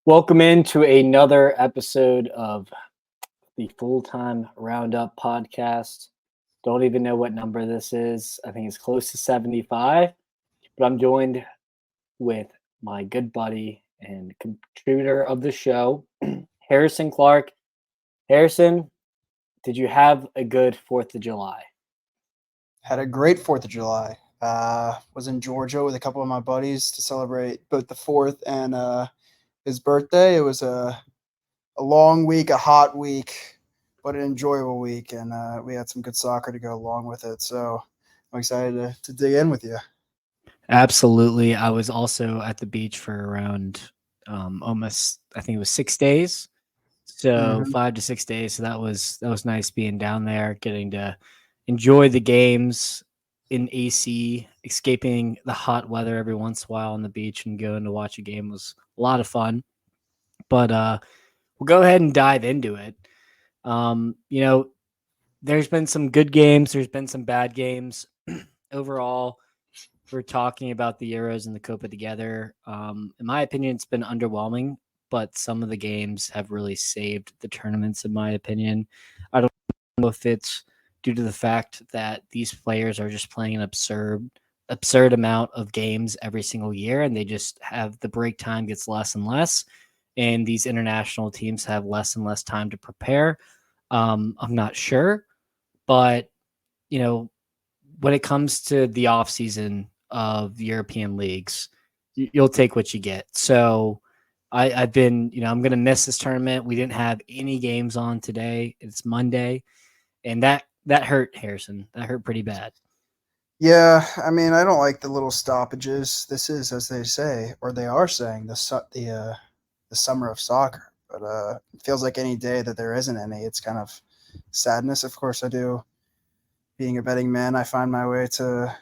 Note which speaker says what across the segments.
Speaker 1: Welcome into another episode of the Full-Time Roundup podcast. Don't even know what number this is. I think it's close to 75, but I'm joined with my good buddy and contributor of the show, Harrison Clark. Harrison, did you have a good 4th of July?
Speaker 2: Had a great 4th of July. Was in Georgia with a couple of my buddies to celebrate both the 4th and his birthday. It was a long week, a hot week, but an enjoyable week, and we had some good soccer to go along with it. So I'm excited to dig in with you.
Speaker 1: Absolutely. I was also at the beach for around almost, I think it was 6 days. So 5 to 6 days. So that was nice being down there, getting to enjoy the games in AC, escaping the hot weather every once in a while on the beach and going to watch a game was a lot of fun. But we'll go ahead and dive into it. There's been some good games, there's been some bad games. Overall, we're talking about the Euros and the Copa together. In my opinion, it's been underwhelming, but some of the games have really saved the tournaments, in my opinion. I don't know if it's due to the fact that these players are just playing an absurd amount of games every single year, and they just have the break time gets less and less, and these international teams have less and less time to prepare. I'm not sure, but when it comes to the off season of the European leagues, you'll take what you get. So I'm going to miss this tournament. We didn't have any games on today. It's Monday, and that hurt, Harrison. That hurt pretty bad.
Speaker 2: Yeah, I mean, I don't like the little stoppages. This is, as they say, or they are saying, the summer of soccer. But it feels like any day that there isn't any, it's kind of sadness. Of course, I do. Being a betting man, I find my way to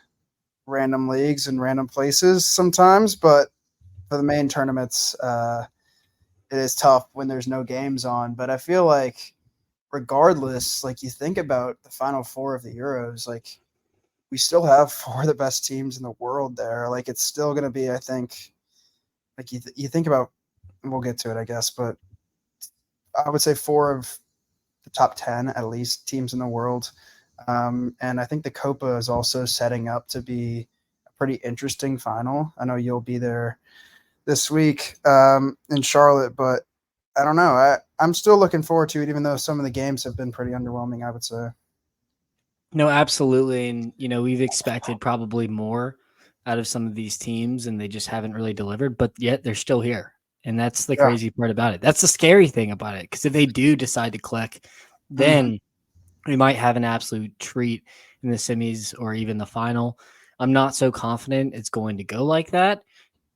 Speaker 2: random leagues and random places sometimes, but for the main tournaments, it is tough when there's no games on. But I feel like regardless, like you think about the final four of the Euros, like we still have four of the best teams in the world there. Like it's still going to be, I think, like you think about, we'll get to it, I guess, but I would say four of the top 10 at least teams in the world. And I think the Copa is also setting up to be a pretty interesting final. I know you'll be there this week in Charlotte, but I don't know. I'm still looking forward to it, even though some of the games have been pretty underwhelming, I would say.
Speaker 1: No, absolutely. And, we've expected probably more out of some of these teams, and they just haven't really delivered, but yet they're still here. And that's the
Speaker 2: Yeah.
Speaker 1: crazy part about it. That's the scary thing about it. Because if they do decide to click, then we might have an absolute treat in the semis or even the final. I'm not so confident it's going to go like that.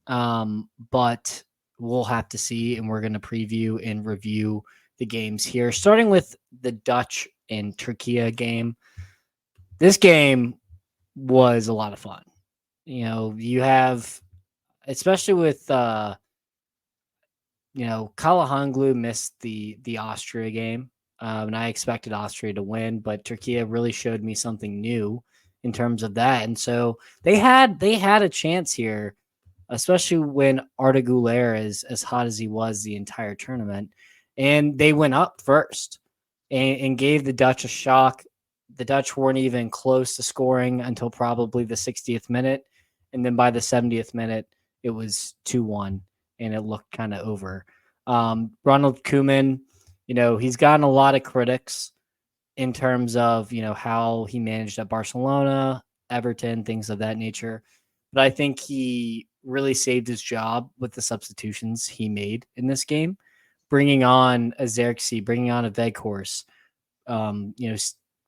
Speaker 1: But we'll have to see, and we're going to preview and review the games here, starting with the Dutch and Turkey game. This game was a lot of fun. You have, especially with, Kalahanglu missed the Austria game, and I expected Austria to win, but Turkey really showed me something new in terms of that. And so they had a chance here, especially when Arda Güler is as hot as he was the entire tournament, and they went up first and gave the Dutch a shock. The Dutch weren't even close to scoring until probably the 60th minute. And then by the 70th minute, it was 2-1, and it looked kind of over. Ronald Koeman, he's gotten a lot of critics in terms of, how he managed at Barcelona, Everton, things of that nature. But I think he really saved his job with the substitutions he made in this game, bringing on a Xerxes, bringing on a Veghorst,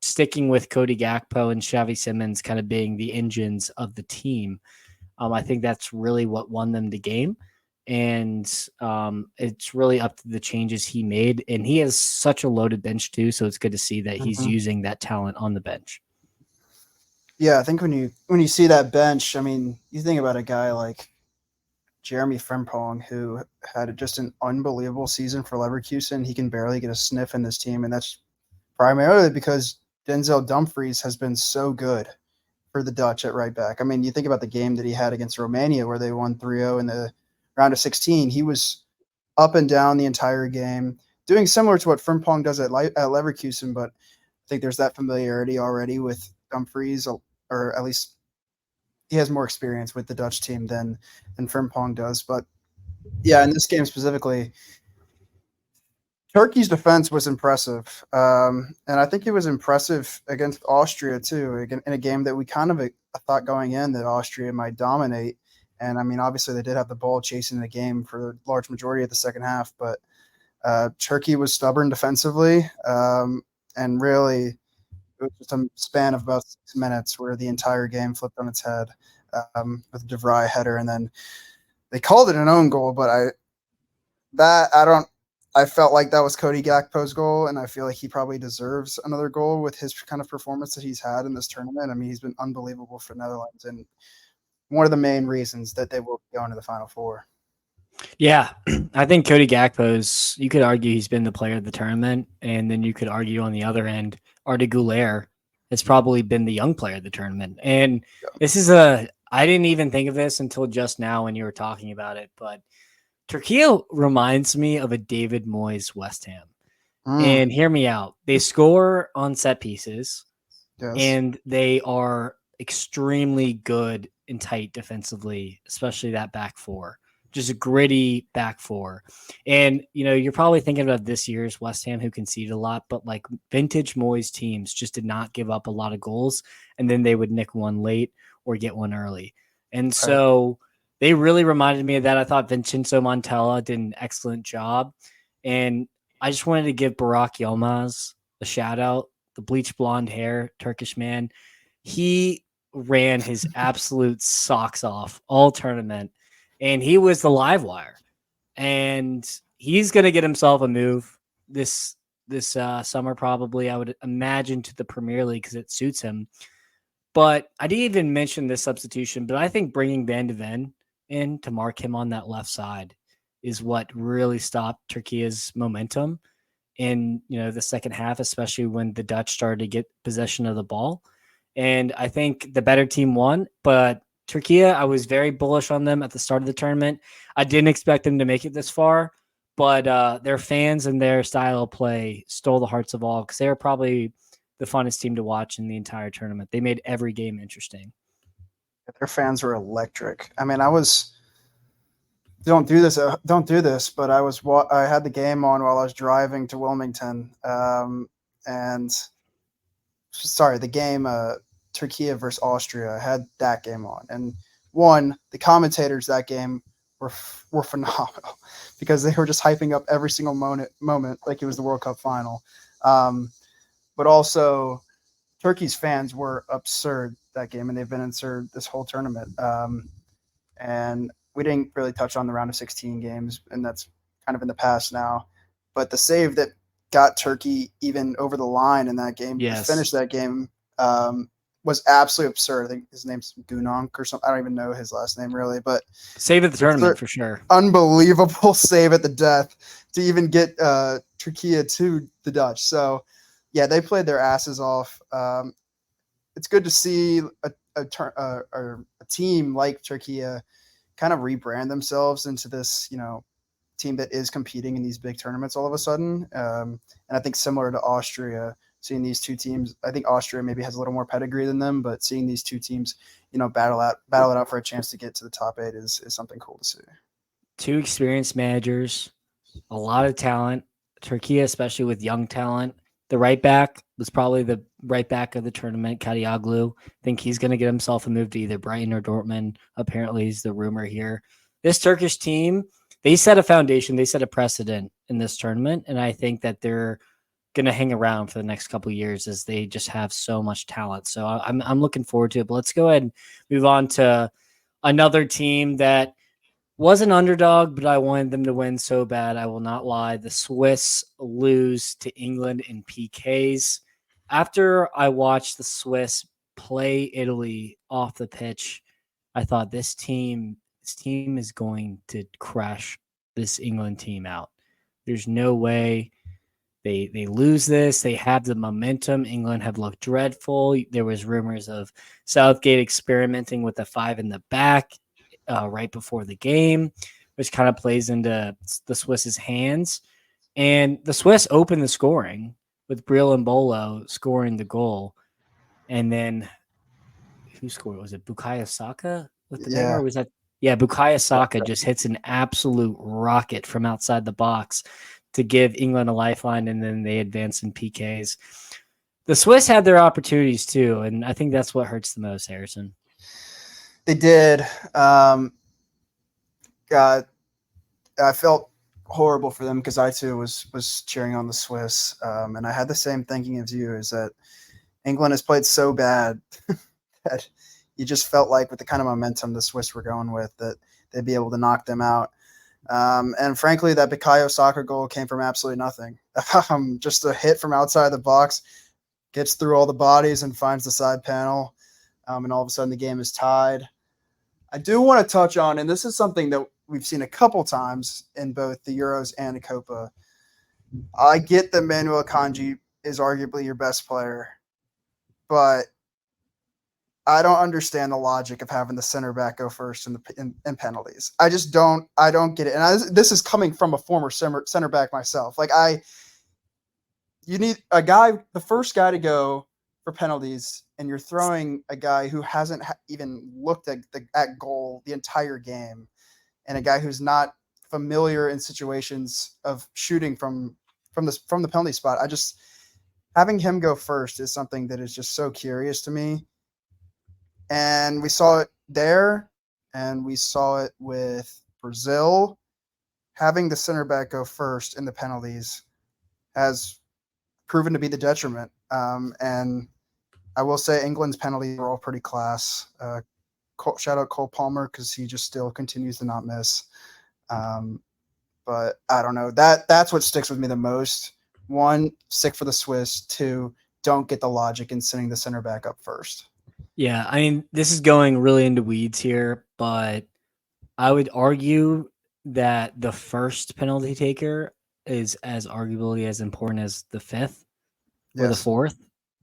Speaker 1: sticking with Cody Gakpo and Xavi Simons kind of being the engines of the team. I think that's really what won them the game. And it's really up to the changes he made. And he has such a loaded bench too, so it's good to see that he's using that talent on the bench.
Speaker 2: Yeah, I think when you see that bench, I mean, you think about a guy like Jeremy Frimpong, who had just an unbelievable season for Leverkusen. He can barely get a sniff in this team, and that's primarily because Denzel Dumfries has been so good for the Dutch at right back. I mean, you think about the game that he had against Romania where they won 3-0 in the round of 16. He was up and down the entire game, doing similar to what Frimpong does at Leverkusen, but I think there's that familiarity already with Dumfries, or at least he has more experience with the Dutch team than Frimpong does. But yeah, in this game specifically, Turkey's defense was impressive, and I think it was impressive against Austria too, in a game that we kind of thought going in that Austria might dominate. And I mean, obviously they did have the ball chasing the game for the large majority of the second half, but Turkey was stubborn defensively, and really it was just a span of about 6 minutes where the entire game flipped on its head, with a De Vrij header, and then they called it an own goal, but I felt like that was Cody Gakpo's goal, and I feel like he probably deserves another goal with his kind of performance that he's had in this tournament. I mean, he's been unbelievable for the Netherlands, and one of the main reasons that they will be going to the Final Four.
Speaker 1: Yeah, I think Cody Gakpo's, you could argue he's been the player of the tournament, and then you could argue on the other end, Arda Güler has probably been the young player of the tournament. And this is I didn't even think of this until just now when you were talking about it, but Turkey reminds me of a David Moyes West Ham. And hear me out. They score on set pieces, and they are extremely good and tight defensively, especially that back four. Just a gritty back four. And, you're probably thinking about this year's West Ham who conceded a lot, but like vintage Moyes teams just did not give up a lot of goals, and then they would nick one late or get one early. And so they really reminded me of that. I thought Vincenzo Montella did an excellent job. And I just wanted to give Burak Yilmaz a shout out, the bleach blonde hair Turkish man. He ran his absolute socks off all tournament, and he was the live wire. And he's going to get himself a move this summer, probably, I would imagine, to the Premier League because it suits him. But I didn't even mention this substitution, but I think bringing Van de Ven in to mark him on that left side is what really stopped Turkey's momentum in the second half, especially when the Dutch started to get possession of the ball. And I think the better team won, but Turkey, I was very bullish on them at the start of the tournament. I didn't expect them to make it this far, but their fans and their style of play stole the hearts of all, because they were probably the funnest team to watch in the entire tournament. They made every game interesting.
Speaker 2: Their fans were electric. I mean, don't do this, but I had the game on while I was driving to Wilmington, and the game Turkey versus Austria. I had that game on, and the commentators that game were phenomenal because they were just hyping up every single moment like it was the World Cup final. But also Turkey's fans were absurd that game, and they've been absurd this whole tournament. And we didn't really touch on the round of 16 games, and that's kind of in the past now. But the save that got Turkey even over the line in that game, to finish that game, was absolutely absurd. I think his name's Gunonk or something. I don't even know his last name really, but
Speaker 1: save at the tournament for sure.
Speaker 2: Unbelievable save at the death to even get Turkey to the Dutch. So yeah, they played their asses off. It's good to see a team like Turkey kind of rebrand themselves into this, team that is competing in these big tournaments all of a sudden. And I think similar to Austria, seeing these two teams, I think Austria maybe has a little more pedigree than them, but seeing these two teams, battle it out for a chance to get to the top 8 is something cool to see.
Speaker 1: Two experienced managers, a lot of talent. Turkey, especially with young talent. The right back was probably the right back of the tournament, Kadioglu. I think he's going to get himself a move to either Brighton or Dortmund. Apparently, he's the rumor here. This Turkish team, they set a foundation. They set a precedent in this tournament, and I think that they're going to hang around for the next couple of years as they just have so much talent. So I'm looking forward to it. But let's go ahead and move on to another team that was an underdog, but I wanted them to win so bad. I will not lie. The Swiss lose to England in PKs. After I watched the Swiss play Italy off the pitch, I thought this team is going to crash this England team out. There's no way they lose this. They have the momentum. England have looked dreadful. There was rumors of Southgate experimenting with the 5 in the back right before the game. which kind of plays into the Swiss's hands. And the Swiss opened the scoring with Brill and Bolo scoring the goal. And then who scored? Was it Bukayo Saka with the name, or
Speaker 2: Yeah.
Speaker 1: was that? Yeah, Bukayo Saka just hits an absolute rocket from outside the box to give England a lifeline, and then they advance in PKs. The Swiss had their opportunities too, and I think that's what hurts the most, Harrison.
Speaker 2: They did. God, I felt horrible for them because I too was cheering on the Swiss, and I had the same thinking as you, is that England has played so bad that you just felt like with the kind of momentum the Swiss were going with that they'd be able to knock them out. And frankly, that Bukayo Saka goal came from absolutely nothing. Just a hit from outside the box, gets through all the bodies and finds the side panel, and all of a sudden the game is tied. I do want to touch on, and this is something that we've seen a couple times in both the Euros and the Copa. I get that Manuel Akanji is arguably your best player, but I don't understand the logic of having the center back go first in penalties. I just don't. I don't get it. And this is coming from a former center back myself. You need a guy, the first guy to go for penalties, and you're throwing a guy who hasn't even looked at goal the entire game, and a guy who's not familiar in situations of shooting from the penalty spot. Having him go first is something that is just so curious to me. And we saw it there, and we saw it with Brazil. Having the center back go first in the penalties has proven to be the detriment. And I will say England's penalties are all pretty class. Shout out Cole Palmer because he just still continues to not miss. But I don't know. That's what sticks with me the most. One, sick for the Swiss. Two, don't get the logic in sending the center back up first.
Speaker 1: Yeah, I mean, this is going really into weeds here, but I would argue that the first penalty taker is as arguably as important as the fifth or the fourth.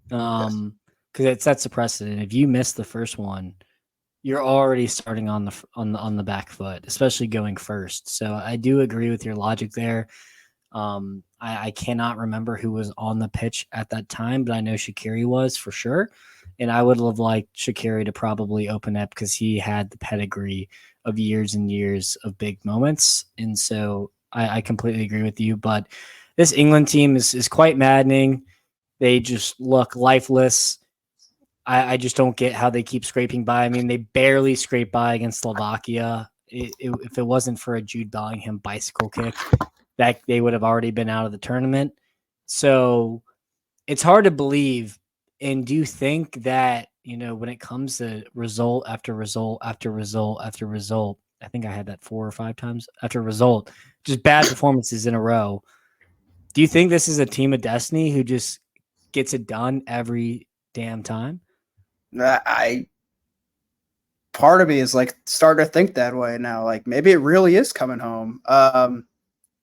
Speaker 1: Because it sets the precedent. If you miss the first one, you're already starting on the back foot, especially going first. So I do agree with your logic there. I cannot remember who was on the pitch at that time, but I know Shaqiri was for sure. And I would have liked Shaqiri to probably open up because he had the pedigree of years and years of big moments. And so I completely agree with you. But this England team is quite maddening. They just look lifeless. I just don't get how they keep scraping by. I mean, they barely scraped by against Slovakia. If it wasn't for a Jude Bellingham bicycle kick, that they would have already been out of the tournament. So it's hard to believe. And do you think that, when it comes to result after result after result after result, I think I had that 4 or 5 times after result, just bad performances in a row. Do you think this is a team of destiny who just gets it done every damn time?
Speaker 2: Part of me is starting to think that way now. Maybe it really is coming home.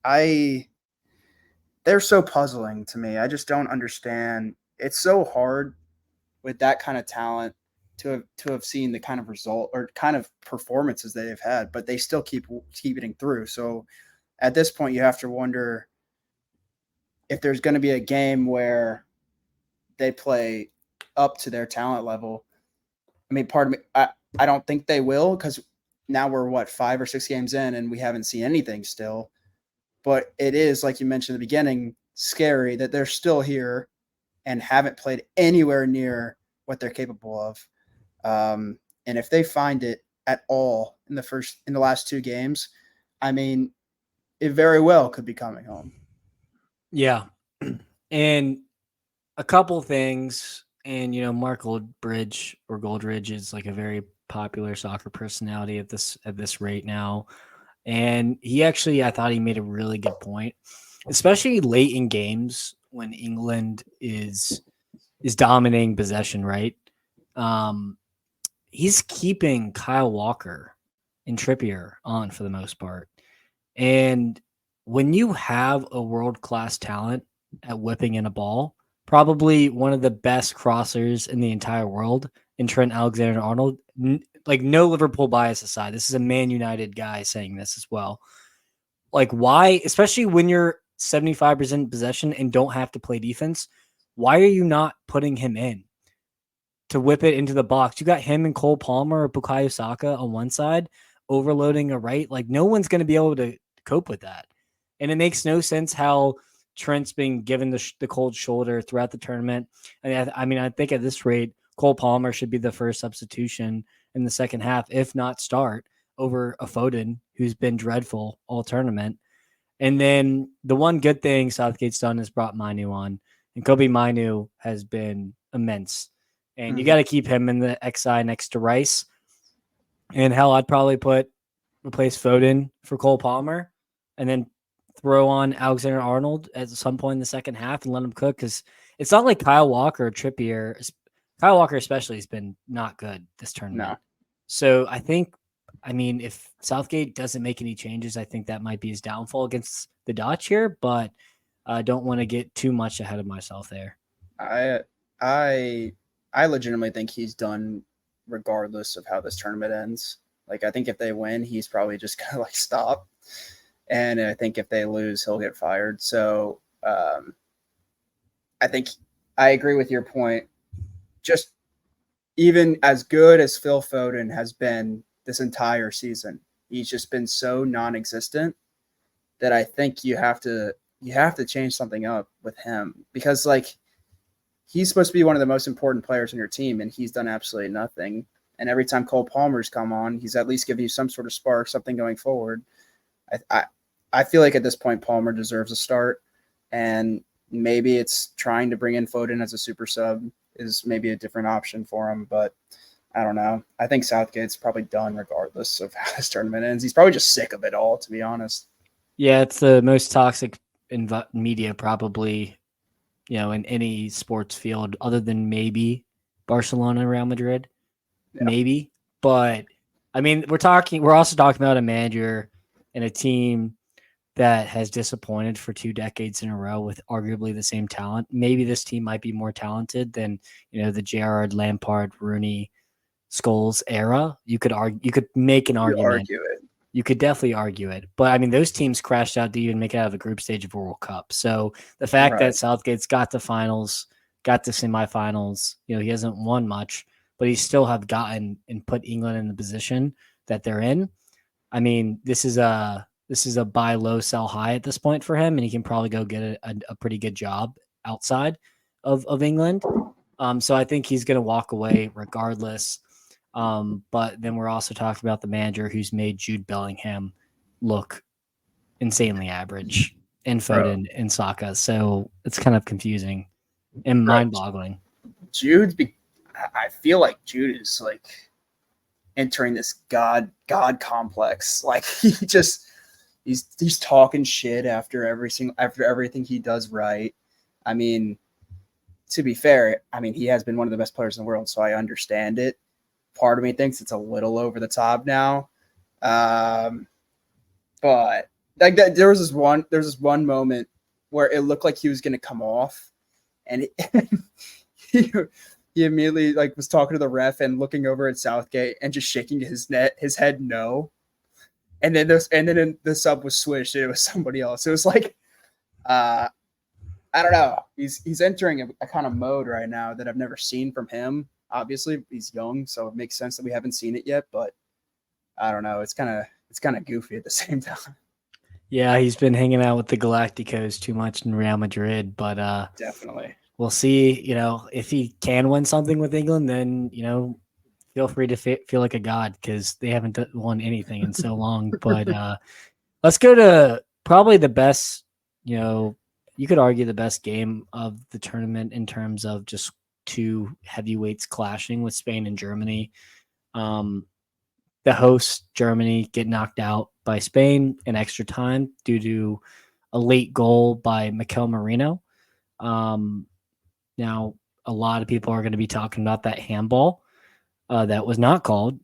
Speaker 2: They're so puzzling to me. I just don't understand. It's so hard with that kind of talent to have seen the kind of result or kind of performances they've had, but they still keep getting through. So at this point, you have to wonder if there's going to be a game where they play up to their talent level. I mean, part of me, I don't think they will, because now we're 5 or 6 games in and we haven't seen anything still. But it is, like you mentioned at the beginning, scary that they're still here and haven't played anywhere near what they're capable of. And if they find it at all in the last 2 games, I mean, it very well could be coming home.
Speaker 1: Yeah. And a couple things, and Mark Goldridge is like a very popular soccer personality at this rate now. And I thought he made a really good point, especially late in games when England is dominating possession, right? He's keeping Kyle Walker and Trippier on for the most part. And when you have a world-class talent at whipping in a ball, probably one of the best crossers in the entire world in Trent Alexander-Arnold, like no Liverpool bias aside, this is a Man United guy saying this as well. Like why, especially when you're 75% possession and don't have to play defense, why are you not putting him in to whip it into the box? You got him and Cole Palmer or Bukayo Saka on one side, overloading a right. Like no one's going to be able to cope with that. And it makes no sense how Trent's being given the cold shoulder throughout the tournament. I mean, I think at this rate, Cole Palmer should be the first substitution in the second half, if not start, over a Foden who's been dreadful all tournament. And then the one good thing Southgate's done is brought Mainu on, and Kobe Mainu has been immense. And you got to keep him in the XI next to Rice. And hell, I'd probably replace Foden for Cole Palmer, and then throw on Alexander-Arnold at some point in the second half and let him cook, because it's not like Kyle Walker or Trippier. Kyle Walker especially has been not good this tournament.
Speaker 2: No.
Speaker 1: So I mean, if Southgate doesn't make any changes, I think that might be his downfall against the Dutch here, but I don't want to get too much ahead of myself there.
Speaker 2: I legitimately think he's done regardless of how this tournament ends. Like, I think if they win, he's probably just going to like stop. And I think if they lose, he'll get fired. So I think I agree with your point. Just even as good as Phil Foden has been this entire season, he's just been so non-existent that I think you have to change something up with him, because like he's supposed to be one of the most important players on your team, and he's done absolutely nothing. And every time Cole Palmer's come on, he's at least giving you some sort of spark, something going forward. I feel like at this point Palmer deserves a start, and maybe it's trying to bring in Foden as a super sub is maybe a different option for him, but I don't know. I think Southgate's probably done regardless of how this tournament ends. He's probably just sick of it all, to be honest.
Speaker 1: Yeah, it's the most toxic media probably, in any sports field other than maybe Barcelona, Real Madrid, maybe. But I mean, we're also talking about a manager and a team that has disappointed for 2 decades in a row with arguably the same talent. Maybe this team might be more talented than, the Gerrard, Lampard, Rooney, Scholes era. You could make an argument. You could definitely argue it. But I mean, those teams crashed out to even make it out of the group stage of a World Cup. So the fact that Southgate's got to finals, got to semifinals, he hasn't won much, but he still have gotten and put England in the position that they're in. I mean, this is a buy low, sell high at this point for him, and he can probably go get a pretty good job outside of England. So I think he's going to walk away regardless. But then we're also talking about the manager who's made Jude Bellingham look insanely average, and Foden and Saka. So it's kind of confusing and mind-boggling.
Speaker 2: I feel like Jude is like entering this god complex. Like he's talking shit after everything he does right. I mean, to be fair, I mean, he has been one of the best players in the world, so I understand it. Part of me thinks it's a little over the top now. But like that, there was this one moment where it looked like he was going to come off, and he immediately like was talking to the ref and looking over at Southgate and just shaking his head no. And then the sub was switched and it was somebody else. It was like, I don't know. He's entering a kind of mode right now that I've never seen from him. Obviously, he's young, so it makes sense that we haven't seen it yet. But I don't know. It's kind of goofy at the same time.
Speaker 1: Yeah, he's been hanging out with the Galacticos too much in Real Madrid, but
Speaker 2: definitely
Speaker 1: we'll see. If he can win something with England, then feel free to feel like a god, because they haven't won anything in so long. But let's go to probably the best. You could argue the best game of the tournament in terms of just 2 heavyweights clashing with Spain and Germany. The hosts, Germany, get knocked out by Spain in extra time due to a late goal by Mikel Merino. Now, a lot of people are going to be talking about that handball that was not called,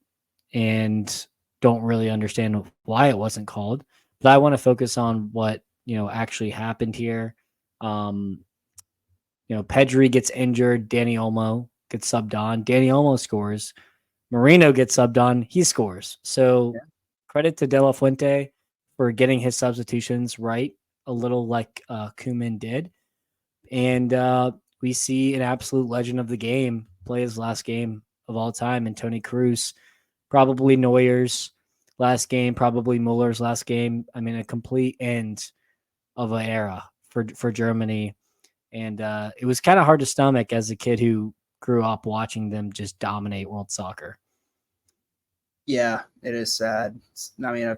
Speaker 1: and don't really understand why it wasn't called. But I want to focus on what actually happened here. Pedri gets injured. Danny Olmo gets subbed on. Danny Olmo scores. Marino gets subbed on, he scores. So
Speaker 2: Yeah.
Speaker 1: credit to De La Fuente for getting his substitutions right, a little like Koeman did. And we see an absolute legend of the game play his last game of all time, and Tony Cruz, probably Neuer's last game, probably Muller's last game. I mean, a complete end of an era for Germany. And it was kind of hard to stomach as a kid who grew up watching them just dominate world soccer.
Speaker 2: Yeah, it is sad. I mean,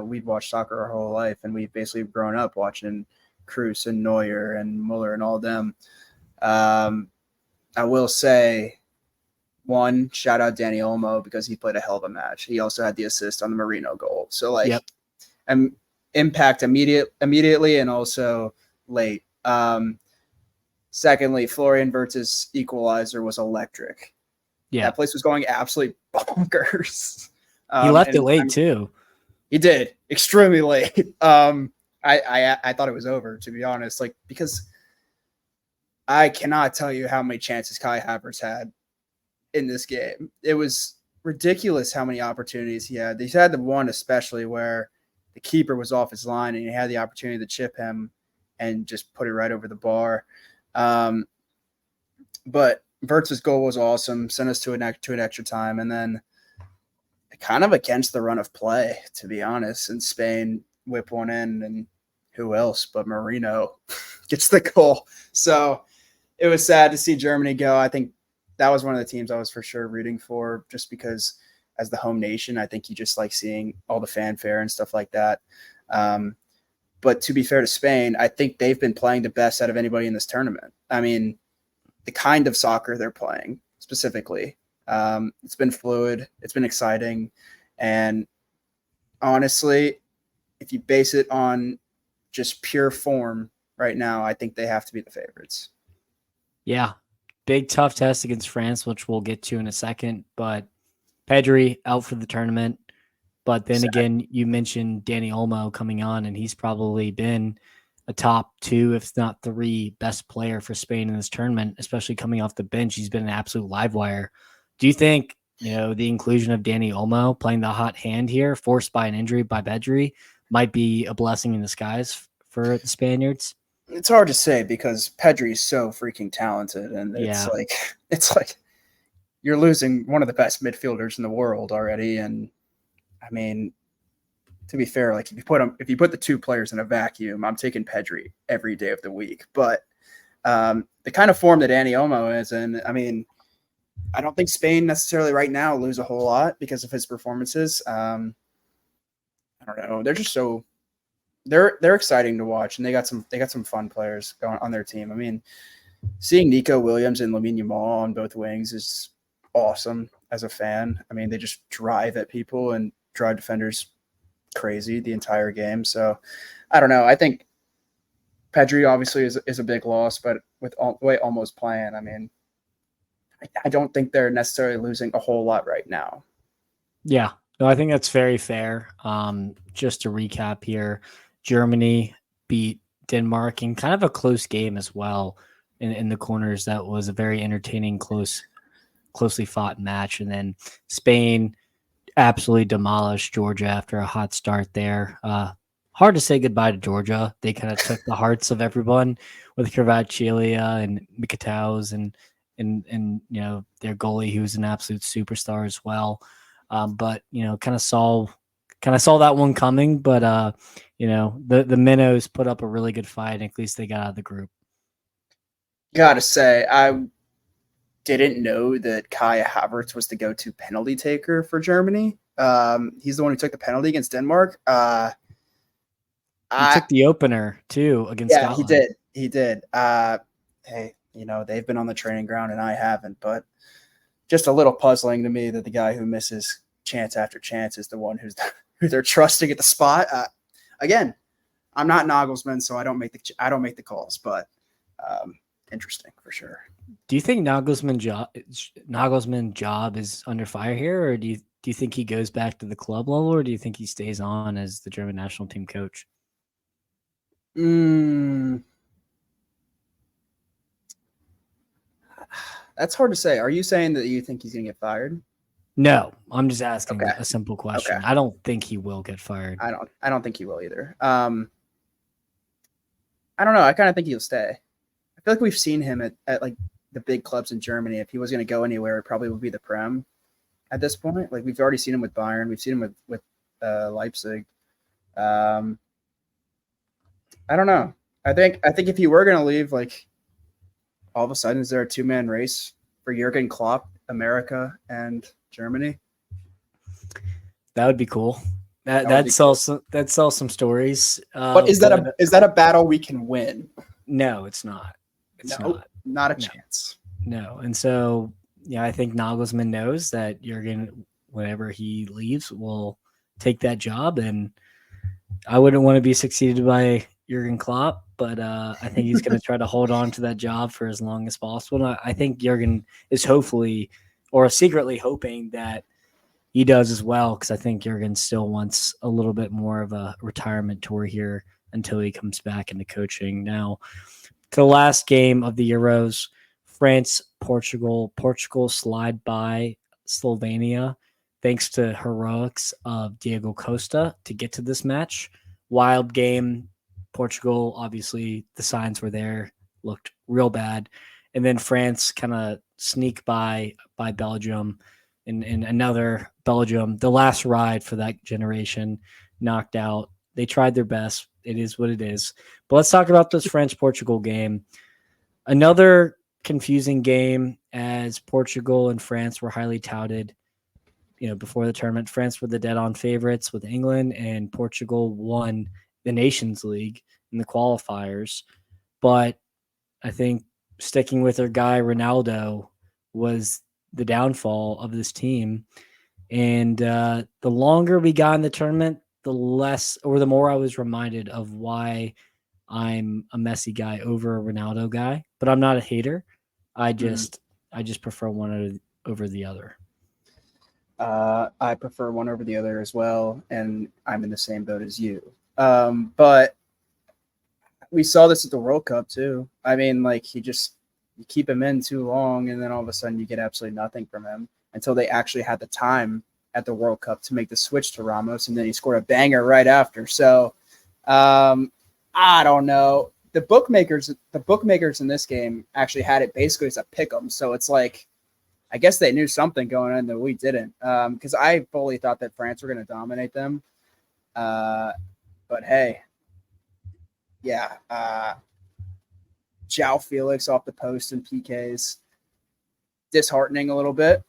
Speaker 2: we've watched soccer our whole life, and we've basically grown up watching Cruz and Neuer and Muller and all them. I will say, one, shout out Danny Olmo because he played a hell of a match. He also had the assist on the Marino goal. So, like,
Speaker 1: Yep.
Speaker 2: Impact immediately and also late. Secondly, Florian Wirtz's equalizer was electric.
Speaker 1: Yeah.
Speaker 2: That place was going absolutely bonkers.
Speaker 1: He left it late too.
Speaker 2: He did, extremely late. I thought it was over, to be honest, like, because I cannot tell you how many chances Kai Havertz had in this game. It was ridiculous how many opportunities he had. He had the one especially where the keeper was off his line and he had the opportunity to chip him and just put it right over the bar. But Wirtz's goal was awesome, sent us to an extra time, and then kind of against the run of play, to be honest, and Spain whip one in, and who else but Marino gets the goal. So it was sad to see Germany go. I think that was one of the teams I was for sure rooting for, just because as the home nation, I think you just like seeing all the fanfare and stuff like that. But to be fair to Spain, I think they've been playing the best out of anybody in this tournament. I mean, the kind of soccer they're playing specifically. It's been fluid. It's been exciting. And honestly, if you base it on just pure form right now, I think they have to be the favorites.
Speaker 1: Yeah. Big tough test against France, which we'll get to in a second. But Pedri out for the tournament. But then again, you mentioned Danny Olmo coming on, and he's probably been a top 2, if not 3, best player for Spain in this tournament, especially coming off the bench. He's been an absolute live wire. Do you think, the inclusion of Danny Olmo playing the hot hand here, forced by an injury by Pedri, might be a blessing in disguise for the Spaniards?
Speaker 2: It's hard to say because Pedri is so freaking talented, and it's like you're losing one of the best midfielders in the world already. And I mean, to be fair, like if you put the two players in a vacuum, I'm taking Pedri every day of the week. But the kind of form that Danny Olmo is in, I mean, I don't think Spain necessarily right now lose a whole lot because of his performances. I don't know. They're just they're exciting to watch, and they got some fun players going on their team. I mean, seeing Nico Williams and Lamine Yamal on both wings is awesome as a fan. I mean, they just drive at people and drive defenders crazy the entire game. So I don't know. I think Pedri obviously is a big loss, but with way almost playing, I mean, I don't think they're necessarily losing a whole lot right now.
Speaker 1: Yeah, no, I think that's very fair. Just to recap here, Germany beat Denmark in kind of a close game as well in the corners. That was a very entertaining, closely fought match. And then Spain absolutely demolished Georgia after a hot start there. Hard to say goodbye to Georgia. They kind of took the hearts of everyone with Kvaratskhelia and Mikitaus and their goalie, who was an absolute superstar as well. But kind of saw that one coming. But the Minnows put up a really good fight. And at least they got out of the group.
Speaker 2: Gotta say, I didn't know that Kai Havertz was the go-to penalty taker for Germany. He's the one who took the penalty against Denmark.
Speaker 1: He took the opener too against Scotland.
Speaker 2: He did. Hey, they've been on the training ground and I haven't, but just a little puzzling to me that the guy who misses chance after chance is the one who they're trusting at the spot. Again, I'm not Nagelsmann, so I don't make the calls, but interesting for sure.
Speaker 1: Do you think Nagelsmann job is under fire here, or do you think he goes back to the club level, or do you think he stays on as the German national team coach?
Speaker 2: That's hard to say. Are you saying that you think he's going to get fired?
Speaker 1: No, I'm just asking
Speaker 2: Okay.
Speaker 1: a simple
Speaker 2: Okay.
Speaker 1: question. I don't think he will get fired.
Speaker 2: I don't think he will either. I don't know. I kind of think he'll stay. I feel like we've seen him at like the big clubs in Germany. If he was going to go anywhere, it probably would be the Prem at this point. Like we've already seen him with Bayern. We've seen him with Leipzig. Um, I don't know. I think if he were going to leave, like all of a sudden, is there a 2-man race for Jurgen Klopp, America and Germany?
Speaker 1: That would be cool.
Speaker 2: That would be cool.
Speaker 1: That sells some stories.
Speaker 2: But is that a battle we can win?
Speaker 1: No, it's not. It's
Speaker 2: not a
Speaker 1: no.
Speaker 2: chance.
Speaker 1: No. And so, yeah, I think Nagelsmann knows that Jurgen, whenever he leaves, will take that job. And I wouldn't want to be succeeded by Jurgen Klopp, but I think he's going to try to hold on to that job for as long as possible. And I think Jurgen is hopefully or secretly hoping that he does as well, because I think Jurgen still wants a little bit more of a retirement tour here until he comes back into coaching. Now, to the last game of the Euros, France, Portugal. Portugal slide by Slovenia thanks to heroics of Diego Costa to get to this match. Wild game. Portugal, obviously, the signs were there, looked real bad. And then France kind of sneak by Belgium in another Belgium, the last ride for that generation, knocked out. They tried their best. It is what it is. But let's talk about this French-Portugal game. Another confusing game, as Portugal and France were highly touted, before the tournament. France were the dead-on favorites with England, and Portugal won the Nations League in the qualifiers. But I think sticking with their guy Ronaldo was the downfall of this team. And the longer we got in the tournament, the less or the more I was reminded of why I'm a Messi guy over a Ronaldo guy. But I'm not a hater. I just prefer one over the other.
Speaker 2: I prefer one over the other as well, and I'm in the same boat as you. But we saw this at the World Cup too. I mean, like you keep him in too long, and then all of a sudden you get absolutely nothing from him until they actually had the time at the World Cup to make the switch to Ramos, and then he scored a banger right after. So I don't know. The bookmakers in this game actually had it basically as a pick 'em. So it's like, I guess they knew something going on that we didn't. Because I fully thought that France were going to dominate them. But hey, yeah. João Felix off the post and PKs. Disheartening a little bit.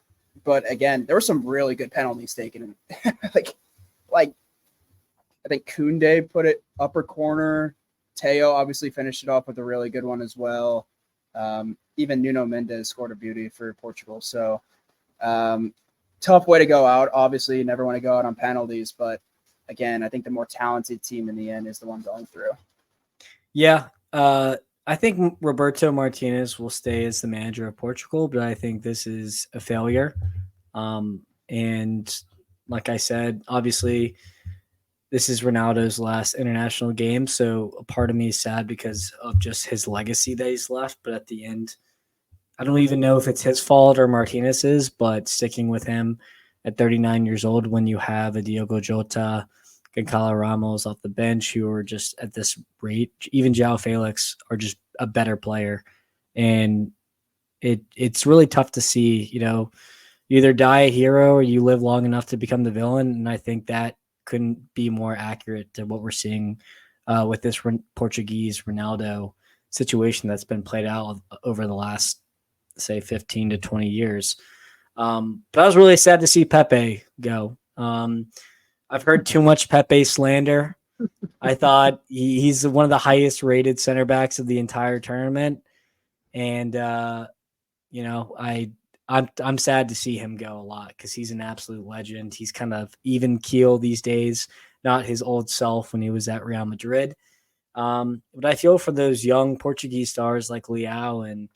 Speaker 2: But again, there were some really good penalties taken. like I think Koundé put it upper corner. Teo obviously finished it off with a really good one as well. Even Nuno Mendes scored a beauty for Portugal. So tough way to go out. Obviously, you never want to go out on penalties. But again, I think the more talented team in the end is the one going through.
Speaker 1: Yeah. I think Roberto Martinez will stay as the manager of Portugal, but I think this is a failure. And like I said, obviously, this is Ronaldo's last international game, so a part of me is sad because of just his legacy that he's left. But at the end, I don't even know if it's his fault or Martinez's, but sticking with him at 39 years old when you have a Diogo Jota, Gonçalo Ramos off the bench who are just at this rate, even João Felix are just a better player. And it's really tough to see, you either die a hero or you live long enough to become the villain. And I think that couldn't be more accurate to what we're seeing with this Portuguese Ronaldo situation that's been played out over the last, say, 15 to 20 years. But I was really sad to see Pepe go. I've heard too much Pepe slander. I thought he's one of the highest rated center backs of the entire tournament. And, I'm sad to see him go a lot because he's an absolute legend. He's kind of even keel these days, not his old self when he was at Real Madrid. But I feel for those young Portuguese stars like Leao and,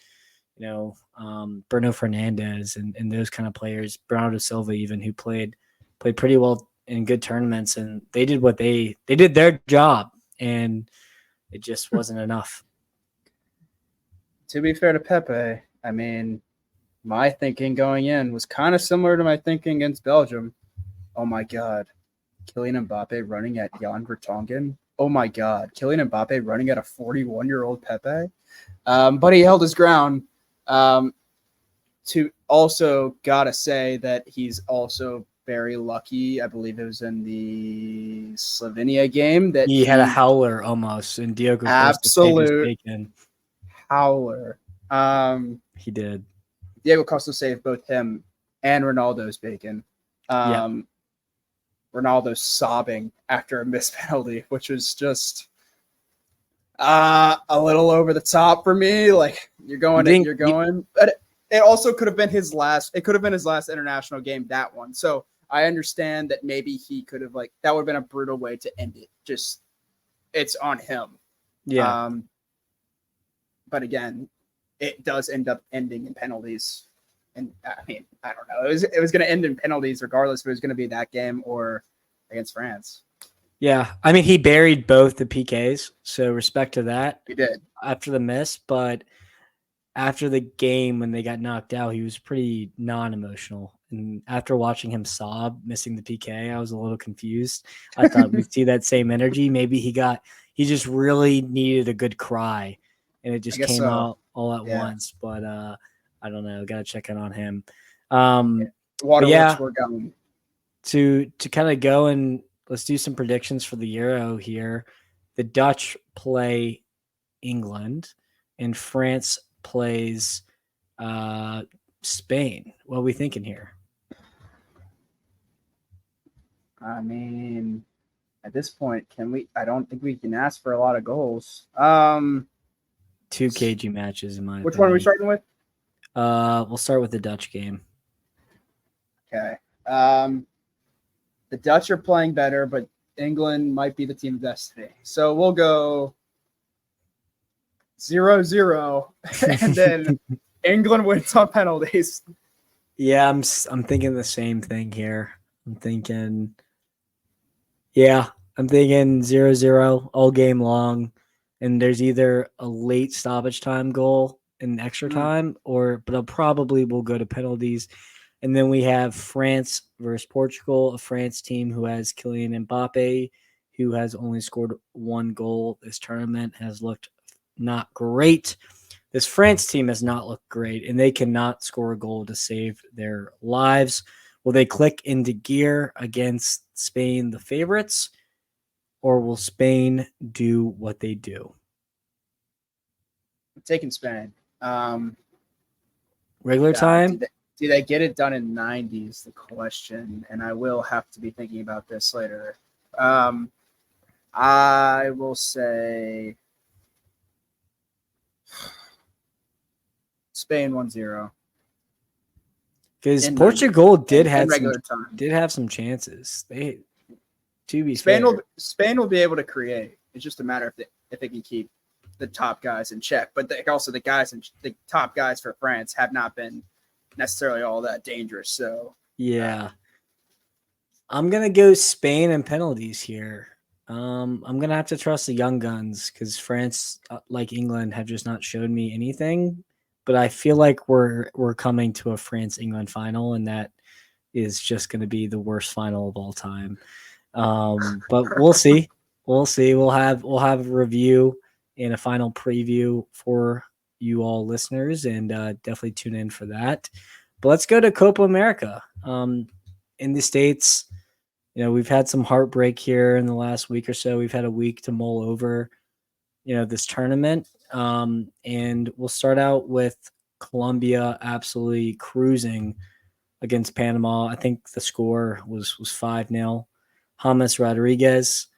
Speaker 1: Bruno Fernandes and those kind of players, Bernardo Silva even, who played pretty well in good tournaments, and they did they did their job, and it just wasn't enough.
Speaker 2: To be fair to Pepe, I mean, my thinking going in was kind of similar to my thinking against Belgium. Oh my God. Kylian Mbappe running at Jan Vertonghen. Oh my God. Kylian Mbappe running at a 41-year-old Pepe. But he held his ground. To also gotta say that he's also very lucky. I believe it was in the Slovenia game that
Speaker 1: He had a howler almost, and Diogo Costa saved his
Speaker 2: absolute
Speaker 1: bacon.
Speaker 2: howler.
Speaker 1: He did.
Speaker 2: Diego Costa saved both him and Ronaldo's bacon. Ronaldo sobbing after a missed penalty, which was just a little over the top for me. Like you're going. But it also could have been his last. It could have been his last international game. That one. So I understand that maybe he could have that would have been a brutal way to end it. Just it's on him.
Speaker 1: Yeah.
Speaker 2: But again, it does end up ending in penalties. And I mean, I don't know. It was going to end in penalties regardless if it was going to be that game or against France.
Speaker 1: Yeah. I mean, he buried both the PKs, so respect to that.
Speaker 2: He did.
Speaker 1: After the miss, but after the game when they got knocked out, he was pretty non-emotional. And after watching him sob missing the PK, I was a little confused. I thought we'd see that same energy. Maybe he just really needed a good cry, and it just came out all at once. But I don't know. Got to check in on him.
Speaker 2: Waterworks were going.
Speaker 1: To kind of go and let's do some predictions for the Euro here. The Dutch play England, and France plays Spain. What are we thinking here?
Speaker 2: I mean, at this point, I don't think we can ask for a lot of goals.
Speaker 1: 2 cagey matches in my opinion.
Speaker 2: Which one are we starting with?
Speaker 1: We'll start with the Dutch game.
Speaker 2: Okay. The Dutch are playing better, but England might be the team of destiny. So we'll go 0-0, and then England wins on penalties.
Speaker 1: Yeah, I'm thinking the same thing here. I'm thinking 0-0 all game long, and there's either a late stoppage time goal in extra time, but it probably will go to penalties. And then we have France versus Portugal, a France team who has Kylian Mbappe, who has only scored 1 goal this tournament, has looked not great. This France team has not looked great, and they cannot score a goal to save their lives. Will they click into gear against Spain, the favorites, or will Spain do what they do?
Speaker 2: I'm taking Spain.
Speaker 1: Regular time?
Speaker 2: Do they get it done in 90 is the question, and I will have to be thinking about this later. I will say Spain 1-0.
Speaker 1: Because Portugal did have some chances.
Speaker 2: Spain will be able to create. It's just a matter if they can keep the top guys in check. But also the top guys for France have not been necessarily all that dangerous. So
Speaker 1: yeah, I'm gonna go Spain and penalties here. I'm gonna have to trust the young guns because France, like England, have just not showed me anything. But I feel like we're coming to a France-England final, and that is just going to be the worst final of all time. But we'll see. We'll see. We'll have a review and a final preview for you all listeners, and definitely tune in for that. But let's go to Copa America. In the States, we've had some heartbreak here in the last week or so. We've had a week to mull over, this tournament. And we'll start out with Colombia absolutely cruising against Panama. I think the score was 5-0. James Rodriguez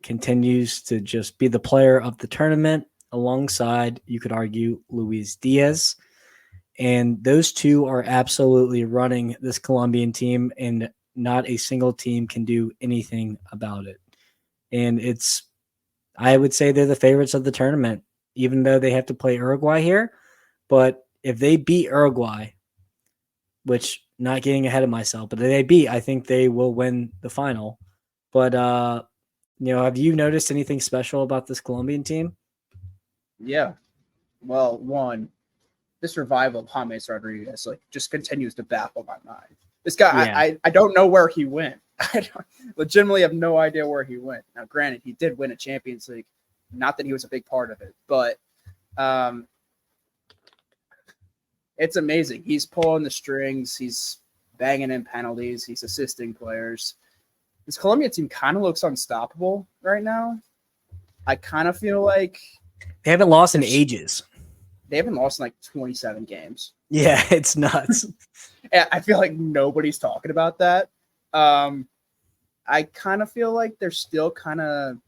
Speaker 1: continues to just be the player of the tournament alongside, you could argue, Luis Diaz. And those two are absolutely running this Colombian team, and not a single team can do anything about it. And I would say they're the favorites of the tournament, even though they have to play Uruguay here. But if they beat Uruguay, which, not getting ahead of myself, but if they beat, I think they will win the final. But, have you noticed anything special about this Colombian team?
Speaker 2: Yeah. Well, one, this revival of James Rodriguez like just continues to baffle my mind. This guy,
Speaker 1: Yeah.
Speaker 2: I don't know where he went. I legitimately have no idea where he went. Now, granted, he did win a Champions League. Not that he was a big part of it, but it's amazing. He's pulling the strings. He's banging in penalties. He's assisting players. This Colombia team kind of looks unstoppable right now. I kind of feel like
Speaker 1: They haven't lost in ages.
Speaker 2: they haven't lost in like 27 games.
Speaker 1: Yeah, it's nuts.
Speaker 2: And I feel like nobody's talking about that. I kind of feel like they're still kind of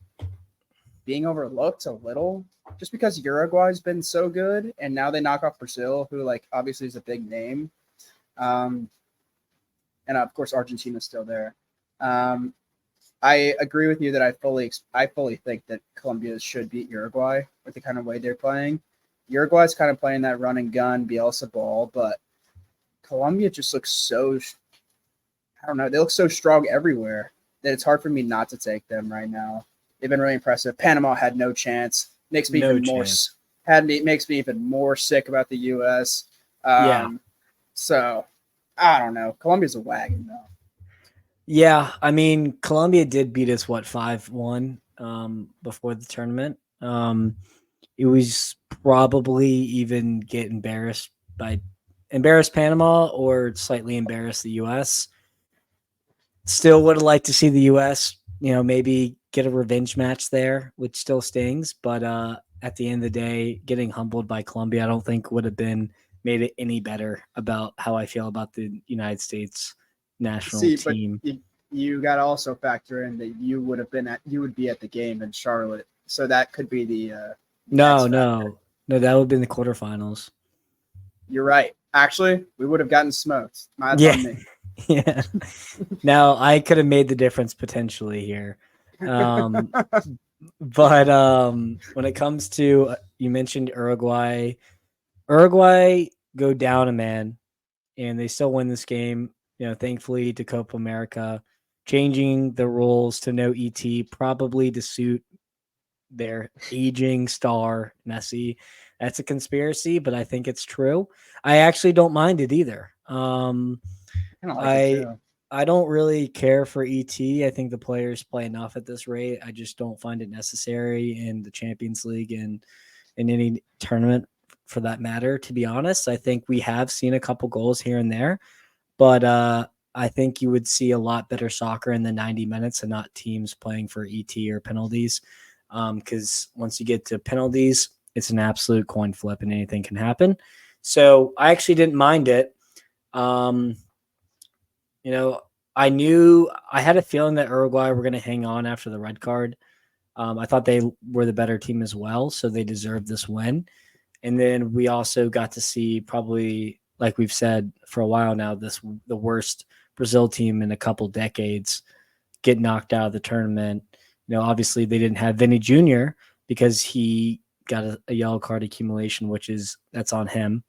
Speaker 2: being overlooked a little just because Uruguay's been so good, and now they knock off Brazil, who like obviously is a big name. And of course Argentina's still there. I agree with you that I fully think that Colombia should beat Uruguay with the kind of way they're playing. Uruguay's kind of playing that run and gun Bielsa ball, but Colombia just looks so, I don't know, they look so strong everywhere that it's hard for me not to take them right now. They've been really impressive. Panama had no chance. Makes me makes me even more sick about the U.S. So I don't know. Colombia's a wagon though.
Speaker 1: Yeah, I mean, Colombia did beat us 5-1 before the tournament. It was probably even get embarrassed Panama or slightly embarrass the U.S. Still would have liked to see the U.S. Maybe get a revenge match there, which still stings. But at the end of the day, getting humbled by Colombia, I don't think would have made it any better about how I feel about the United States national team.
Speaker 2: But you got to also factor in that you would be at the game in Charlotte, so that could be the
Speaker 1: no, that would have been the quarterfinals.
Speaker 2: You're right. Actually, we would have gotten smoked. That's on me.
Speaker 1: Yeah. Now I could have made the difference potentially here. But when it comes to, you mentioned Uruguay go down a man and they still win this game, thankfully to Copa America, changing the rules to no ET, probably to suit their aging star Messi. That's a conspiracy, but I think it's true. I actually don't mind it either. I don't really care for ET. I think the players play enough at this rate. I just don't find it necessary in the Champions League and in any tournament for that matter. To be honest, I think we have seen a couple goals here and there, but I think you would see a lot better soccer in the 90 minutes and not teams playing for ET or penalties. Because once you get to penalties, it's an absolute coin flip and anything can happen. So I actually didn't mind it. I had a feeling that Uruguay were going to hang on after the red card. I thought they were the better team as well, so they deserved this win. And then we also got to see, probably, like we've said for a while now, the worst Brazil team in a couple decades get knocked out of the tournament. Obviously they didn't have Vinny Jr. because he got a yellow card accumulation, that's on him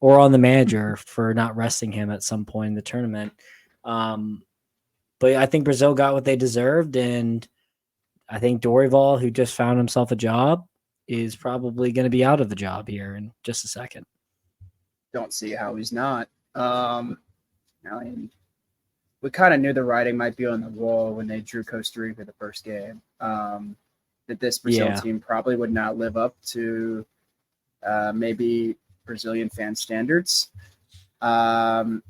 Speaker 1: or on the manager for not resting him at some point in the tournament. But I think Brazil got what they deserved, and I think Dorival, who just found himself a job, is probably going to be out of the job here in just a second.
Speaker 2: Don't see how he's not. We kind of knew the writing might be on the wall when they drew Costa Rica the first game. That this Brazil team probably would not live up to maybe Brazilian fan standards. They're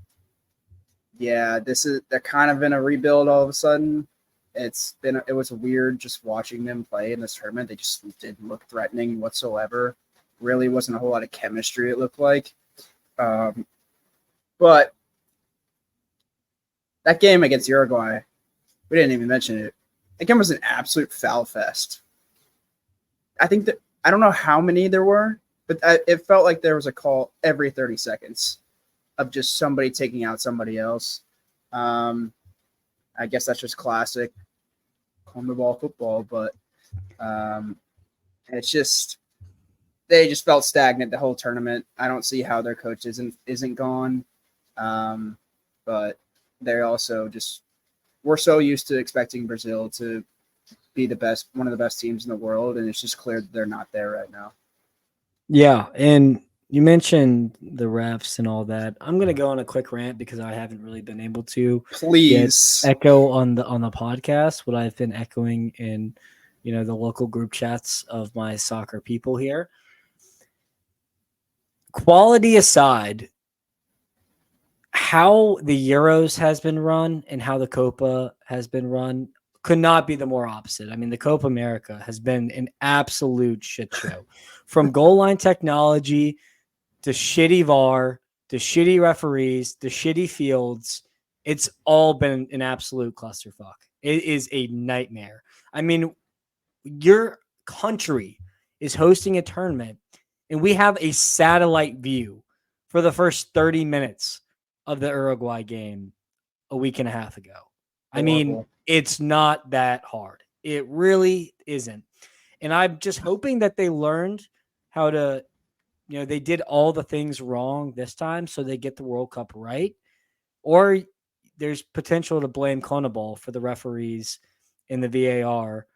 Speaker 2: kind of in a rebuild all of a sudden. It was weird just watching them play in this tournament. They just didn't look threatening whatsoever. Really wasn't a whole lot of chemistry, it looked like. But that game against Uruguay, we didn't even mention it. That game was an absolute foul fest. I don't know how many there were, but it felt like there was a call every 30 seconds of just somebody taking out somebody else. I guess that's just classic CONMEBOL football, but they just felt stagnant the whole tournament. I don't see how their coach isn't gone, but they also we're so used to expecting Brazil to be one of the best teams in the world, and it's just clear that they're not there right now.
Speaker 1: Yeah, and You mentioned the refs and all that. I'm gonna go on a quick rant because I haven't really been able to get
Speaker 2: Please.
Speaker 1: echo on the podcast. What I've been echoing in, the local group chats of my soccer people here. Quality aside, how the Euros has been run and how the Copa has been run could not be the more opposite. I mean, the Copa America has been an absolute shit show, from goal line technology to shitty VAR, to shitty referees, to shitty fields. It's all been an absolute clusterfuck. It is a nightmare. I mean, your country is hosting a tournament, and we have a satellite view for the first 30 minutes of the Uruguay game a week and a half ago. I mean,
Speaker 2: Horrible.
Speaker 1: it's not that hard. It really isn't. And I'm just hoping that they learned how to, they did all the things wrong this time so they get the World Cup right. Or there's potential to blame CONMEBOL for the referees in the VAR.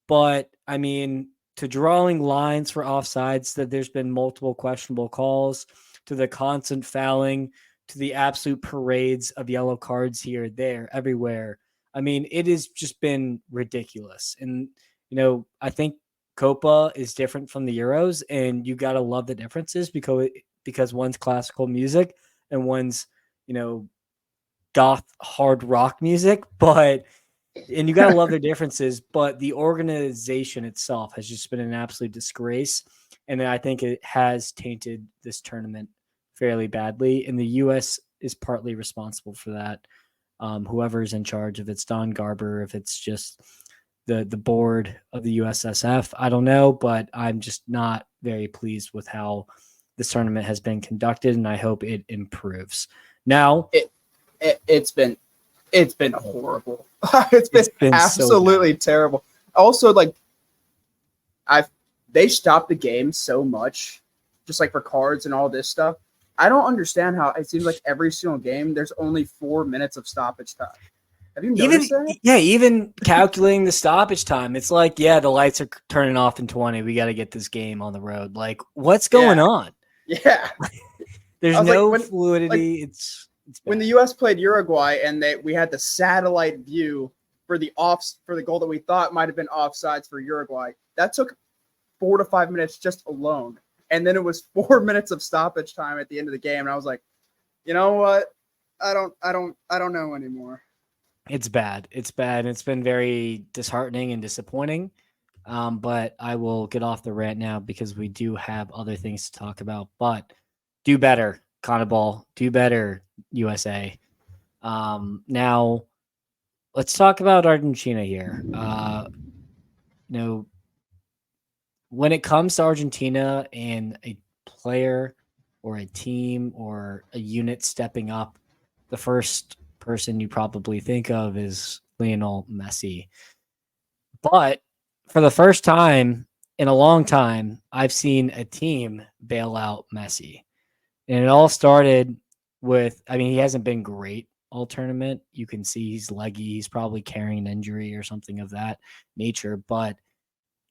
Speaker 1: But I mean, to drawing lines for offsides, that there's been multiple questionable calls, to the constant fouling, to the absolute parades of yellow cards here, there, everywhere. I mean, it has just been ridiculous. And, I think Copa is different from the Euros, and you got to love the differences because one's classical music and one's, goth hard rock music. And you got to love their differences, but the organization itself has just been an absolute disgrace. And I think it has tainted this tournament fairly badly. And the U.S. is partly responsible for that. Whoever's in charge, if it's Don Garber, if it's just the board of the USSF, I don't know, but I'm just not very pleased with how this tournament has been conducted, and I hope it improves. Now,
Speaker 2: It's been horrible. It's been absolutely
Speaker 1: so
Speaker 2: terrible. Also, they stopped the game so much, just like for cards and all this stuff. I don't understand how it seems like every single game there's only 4 minutes of stoppage time. Have you noticed that?
Speaker 1: Even calculating the stoppage time, it's like, the lights are turning off in 20. We got to get this game on the road. Like, what's going on?
Speaker 2: Yeah.
Speaker 1: There's no fluidity. It's
Speaker 2: when the U.S. played Uruguay and we had the satellite view for the goal that we thought might have been offsides for Uruguay. That took 4 to 5 minutes just alone, and then it was 4 minutes of stoppage time at the end of the game. And I was like, you know what? I don't know anymore.
Speaker 1: It's bad. It's bad. It's been very disheartening and disappointing. But I will get off the rant now because we do have other things to talk about. But do better, CONMEBOL. Do better, USA. Now, let's talk about Argentina here. When it comes to Argentina and a player or a team or a unit stepping up, the first person you probably think of is Lionel Messi. But for the first time in a long time, I've seen a team bail out Messi. And it all started with, he hasn't been great all tournament. You can see he's leggy. He's probably carrying an injury or something of that nature. But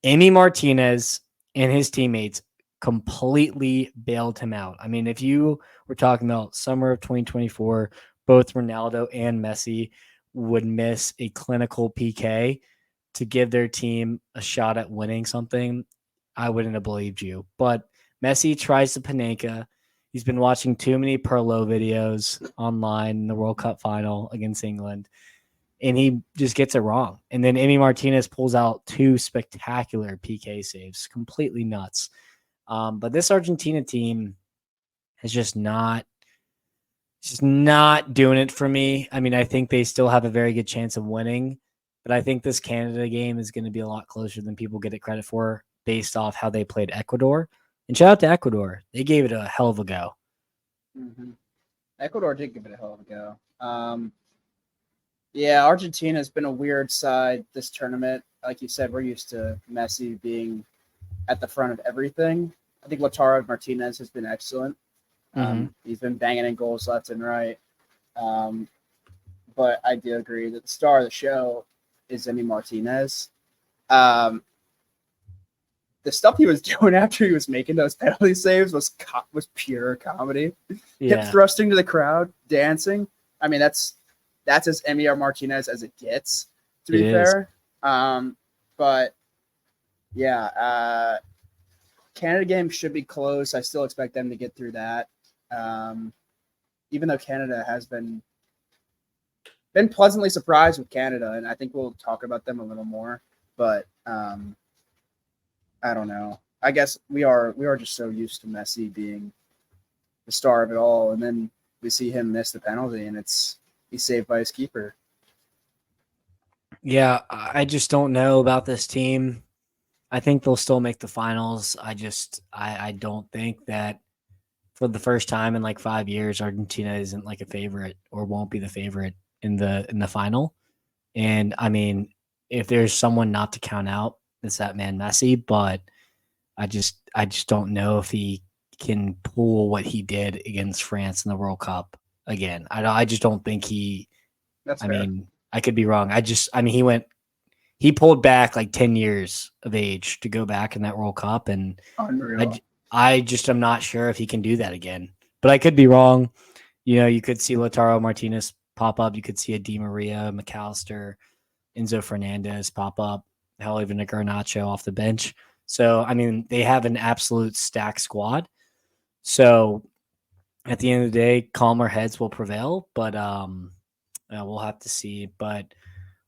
Speaker 1: Emi Martinez and his teammates completely bailed him out. I mean, if you were talking about summer of 2024, both Ronaldo and Messi would miss a clinical PK to give their team a shot at winning something, I wouldn't have believed you. But Messi tries to Panenka. He's been watching too many Perlo videos online in the World Cup final against England, and he just gets it wrong. And then Emi Martinez pulls out 2 spectacular PK saves, completely nuts. But this Argentina team is just not doing it for me. I mean, I think they still have a very good chance of winning, but I think this Canada game is going to be a lot closer than people get it credit for based off how they played Ecuador. And shout out to Ecuador. They gave it a hell of a go.
Speaker 2: Mm-hmm. Ecuador did give it a hell of a go. Yeah, Argentina's been a weird side this tournament. Like you said, we're used to Messi being at the front of everything. I think Lautaro Martinez has been excellent. He's been banging in goals left and right. But I do agree that the star of the show is Emi Martinez. the stuff he was doing after he was making those penalty saves was pure comedy.
Speaker 1: Yeah.
Speaker 2: Hip thrusting to the crowd, dancing. I mean, that's as Emiliano Martinez as it gets, to be fair. But yeah, Canada game should be close. I still expect them to get through that. Even though Canada has been pleasantly surprised with Canada, and I think we'll talk about them a little more. But I don't know. I guess we are just so used to Messi being the star of it all, and then we see him miss the penalty, and he's saved by his keeper.
Speaker 1: Yeah, I just don't know about this team. I think they'll still make the finals. I don't think that for the first time in like 5 years, Argentina isn't like a favorite or won't be the favorite in the final. And I mean, if there's someone not to count out, it's that man Messi. But I just don't know if he can pull what he did against France in the World Cup again. I just don't think he.
Speaker 2: That's
Speaker 1: I
Speaker 2: fair.
Speaker 1: mean, I could be wrong. He pulled back like 10 years of age to go back in that World Cup, and
Speaker 2: Unreal.
Speaker 1: I just am not sure if he can do that again. But I could be wrong. You know, you could see Lautaro Martinez pop up. You could see a Di Maria, McAllister, Enzo Fernandez pop up. Hell, even a Garnacho off the bench. So, I mean, they have an absolute stacked squad. So, at the end of the day, calmer heads will prevail. But we'll have to see. But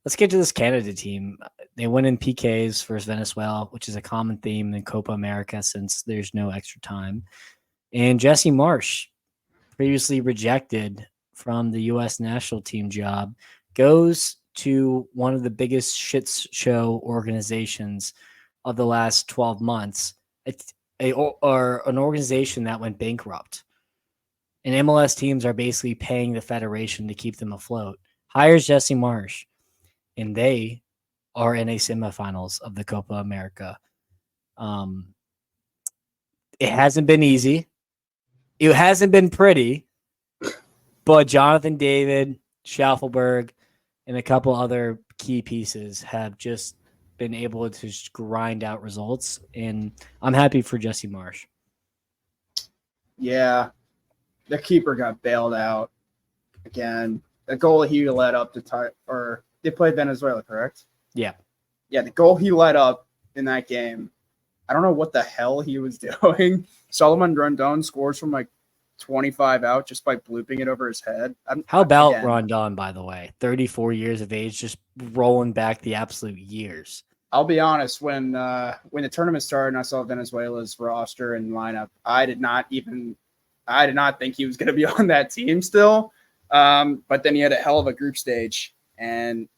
Speaker 1: let's get to this Canada team. They win in PKs versus Venezuela, which is a common theme in Copa America since there's no extra time. And Jesse Marsch, previously rejected from the U.S. national team job, goes to one of the biggest shit show organizations of the last 12 months, or an organization that went bankrupt. And MLS teams are basically paying the federation to keep them afloat. Hires Jesse Marsch, and they are in a semifinals of the Copa America. It hasn't been easy. It hasn't been pretty, but Jonathan David, Schaffelberg, and a couple other key pieces have just been able to just grind out results, and I'm happy for Jesse Marsch.
Speaker 2: Yeah, the keeper got bailed out again. The goal he let up to tie, or they played Venezuela, correct?
Speaker 1: Yeah.
Speaker 2: Yeah, the goal he let up in that game, I don't know what the hell he was doing. Solomon Rondon scores from like 25 out just by blooping it over his head.
Speaker 1: How about Rondon, by the way? 34 years of age, just rolling back the absolute years.
Speaker 2: I'll be honest, when the tournament started and I saw Venezuela's roster and lineup, I did not think he was going to be on that team still. But then he had a hell of a group stage and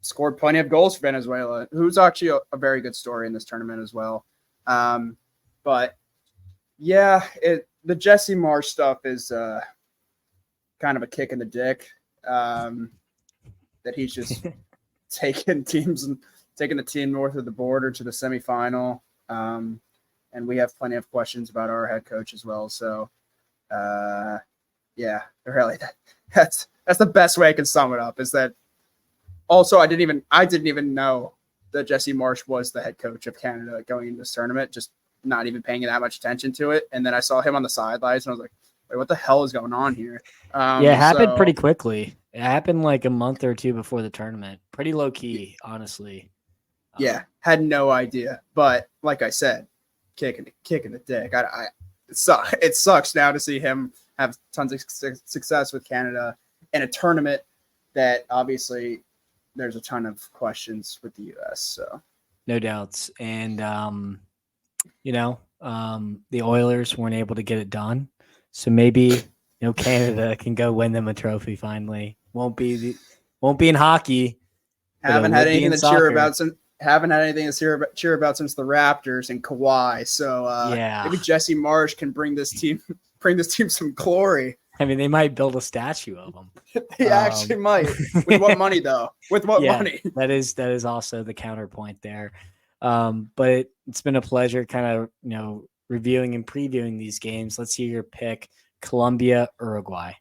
Speaker 2: scored plenty of goals for Venezuela, who's actually a very good story in this tournament as well. But yeah, the Jesse Marsch stuff is kind of a kick in the dick, that he's just taking the team north of the border to the semifinal. And we have plenty of questions about our head coach as well. So, yeah, really, that's the best way I can sum it up. Is that also I didn't even know that Jesse Marsch was the head coach of Canada going into this tournament. Just not even paying that much attention to it. And then I saw him on the sidelines, and I was like, wait, what the hell is going on here?
Speaker 1: Yeah, it happened pretty quickly. It happened like a month or two before the tournament. Pretty low key, honestly.
Speaker 2: Yeah, had no idea. But like I said, kick in the dick. It sucks now to see him have tons of success with Canada in a tournament that obviously there's a ton of questions with the U.S. So
Speaker 1: no doubts. And the Oilers weren't able to get it done, so maybe Canada can go win them a trophy finally. Won't be in hockey.
Speaker 2: Haven't had anything to cheer about since the Raptors and Kawhi. So maybe Jesse Marsch can bring this team some glory.
Speaker 1: I mean, they might build a statue of him.
Speaker 2: They actually might. With what money, though? With what money?
Speaker 1: That is also the counterpoint there. But it's been a pleasure kind of, reviewing and previewing these games. Let's hear your pick. Colombia, Uruguay.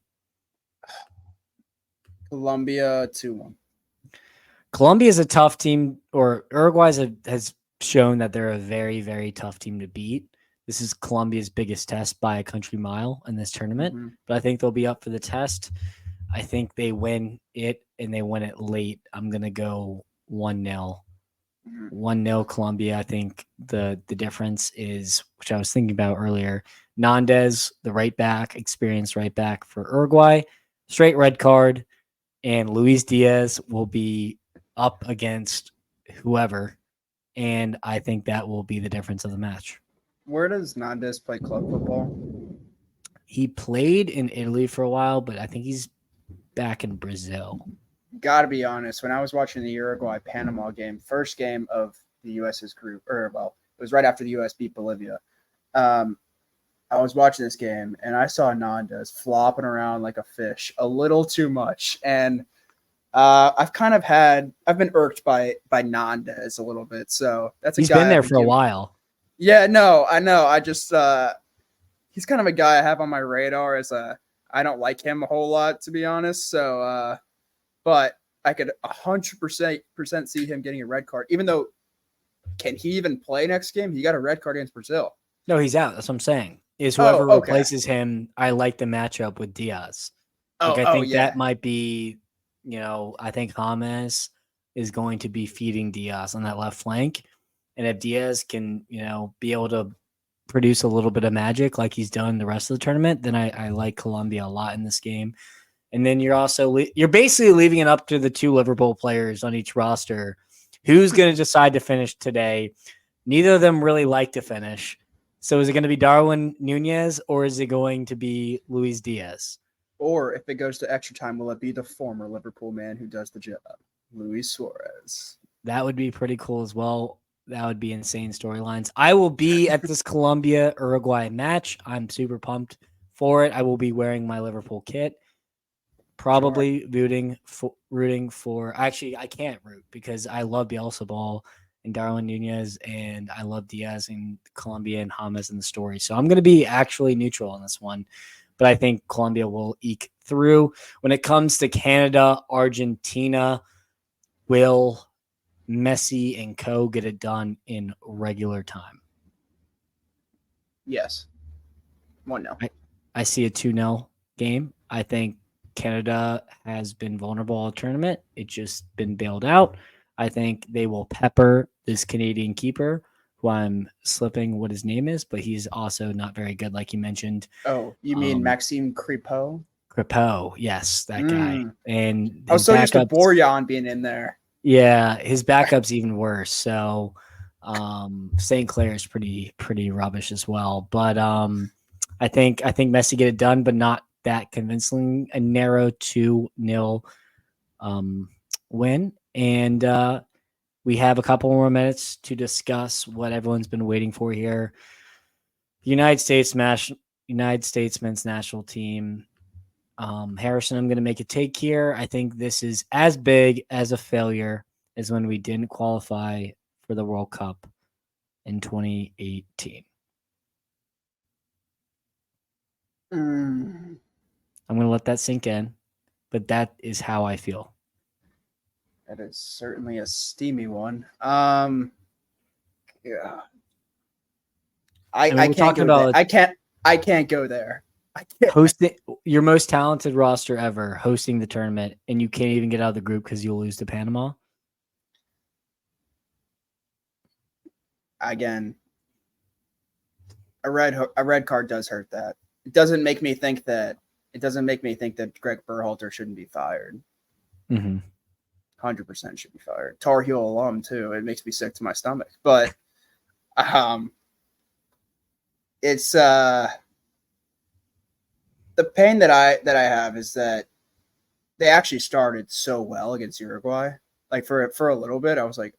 Speaker 2: Colombia 2-1.
Speaker 1: Colombia is a tough team, or Uruguay has shown that they're a very, very tough team to beat. This is Colombia's biggest test by a country mile in this tournament, but I think they'll be up for the test. I think they win it, and they win it late. I'm going to go 1-0. 1-0 Colombia. I think the difference is, which I was thinking about earlier, Nandez, the right back, experienced right back for Uruguay, straight red card, and Luis Diaz will be up against whoever, and I think that will be the difference of the match.
Speaker 2: Where does Nandez play club football?
Speaker 1: He played in Italy for a while, but I think he's back in Brazil.
Speaker 2: Gotta be honest, when I was watching the Uruguay-Panama game, first game of the U.S.'s group, it was right after the U.S. beat Bolivia. I was watching this game, and I saw Nandez flopping around like a fish a little too much. And I've been irked by Nandez a little bit. So
Speaker 1: he's been there for a while.
Speaker 2: Yeah, no, I know. I just he's kind of a guy I have on my radar I don't like him a whole lot, to be honest. So, but I could 100% see him getting a red card, even though can he even play next game? He got a red card against Brazil.
Speaker 1: No, he's out. That's what I'm saying. Is whoever replaces him, I like the matchup with Diaz. I think that might be, I think James is going to be feeding Diaz on that left flank. And if Diaz can, be able to produce a little bit of magic like he's done the rest of the tournament, then I like Colombia a lot in this game. And then you're basically leaving it up to the two Liverpool players on each roster. Who's going to decide to finish today? Neither of them really like to finish. So is it going to be Darwin Nunez or is it going to be Luis Diaz?
Speaker 2: Or if it goes to extra time, will it be the former Liverpool man who does the job, Luis Suarez?
Speaker 1: That would be pretty cool as well. That would be insane storylines. I will be at this Colombia-Uruguay match. I'm super pumped for it. I will be wearing my Liverpool kit. Probably rooting for. Actually, I can't root because I love Bielsa Ball and Darwin Nunez, and I love Diaz and Colombia and James in the story. So I'm going to be actually neutral on this one, but I think Colombia will eke through. When it comes to Canada, Argentina, will Messi and co get it done in regular time?
Speaker 2: Yes. 1-0.
Speaker 1: I see a 2-0 game. I think Canada has been vulnerable all tournament. It's just been bailed out. I think they will pepper this Canadian keeper, who I'm slipping what his name is, but he's also not very good, like you mentioned.
Speaker 2: Oh, you mean Maxime Crepeau?
Speaker 1: Crepeau, yes, that guy. And
Speaker 2: I was so used to Borjan being in there.
Speaker 1: Yeah, his backup's even worse. So St. Clair is pretty rubbish as well. But I think Messi get it done, but not that convincing. A narrow 2-0 win. And we have a couple more minutes to discuss what everyone's been waiting for here. United States men's national team. Harrison, I'm going to make a take here. I think this is as big as a failure as when we didn't qualify for the World Cup in 2018. I'm going to let that sink in, but that is how I feel.
Speaker 2: That is certainly a steamy one. Yeah. I can't go there. I can't go there.
Speaker 1: Hosting your most talented roster ever, hosting the tournament, and you can't even get out of the group because you'll lose to Panama.
Speaker 2: Again, a red card does hurt that. It doesn't make me think that Greg Berhalter shouldn't be fired. 100% should be fired. Tar Heel alum too. It makes me sick to my stomach. But it's the pain that I have is that they actually started so well against Uruguay. Like for a little bit, I was like,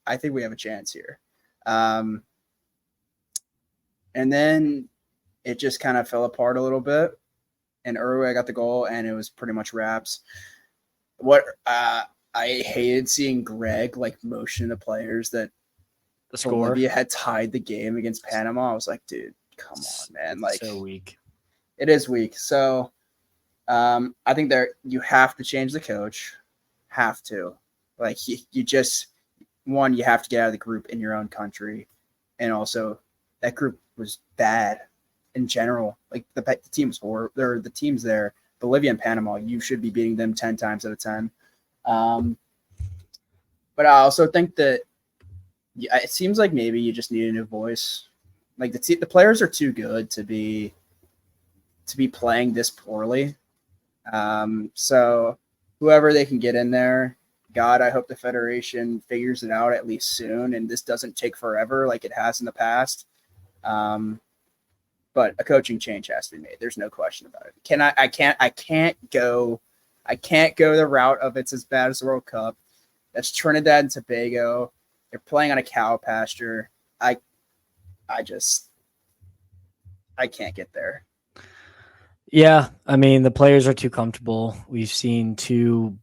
Speaker 2: I think we have a chance here. And then it just kind of fell apart a little bit, and Uruguay got the goal, and it was pretty much wraps. What I hated seeing Greg motion the players that
Speaker 1: the score
Speaker 2: Bolivia had tied the game against Panama. I was like, dude, come on, man!
Speaker 1: So weak.
Speaker 2: It is weak. So I think you have to change the coach. Have to. one, you have to get out of the group in your own country, and also that group was bad in general. Like the teams were there, the teams there, Bolivia and Panama, you should be beating them 10 times out of 10. But I also think that it seems like maybe you just need a new voice. Like the players are too good to be playing this poorly. So whoever they can get in there, God, I hope the Federation figures it out at least soon, and this doesn't take forever like it has in the past. But a coaching change has to be made. There's no question about it. I can't go the route of it's as bad as the World Cup. That's Trinidad and Tobago. They're playing on a cow pasture. I can't get there.
Speaker 1: Yeah, I mean, the players are too comfortable. We've seen 2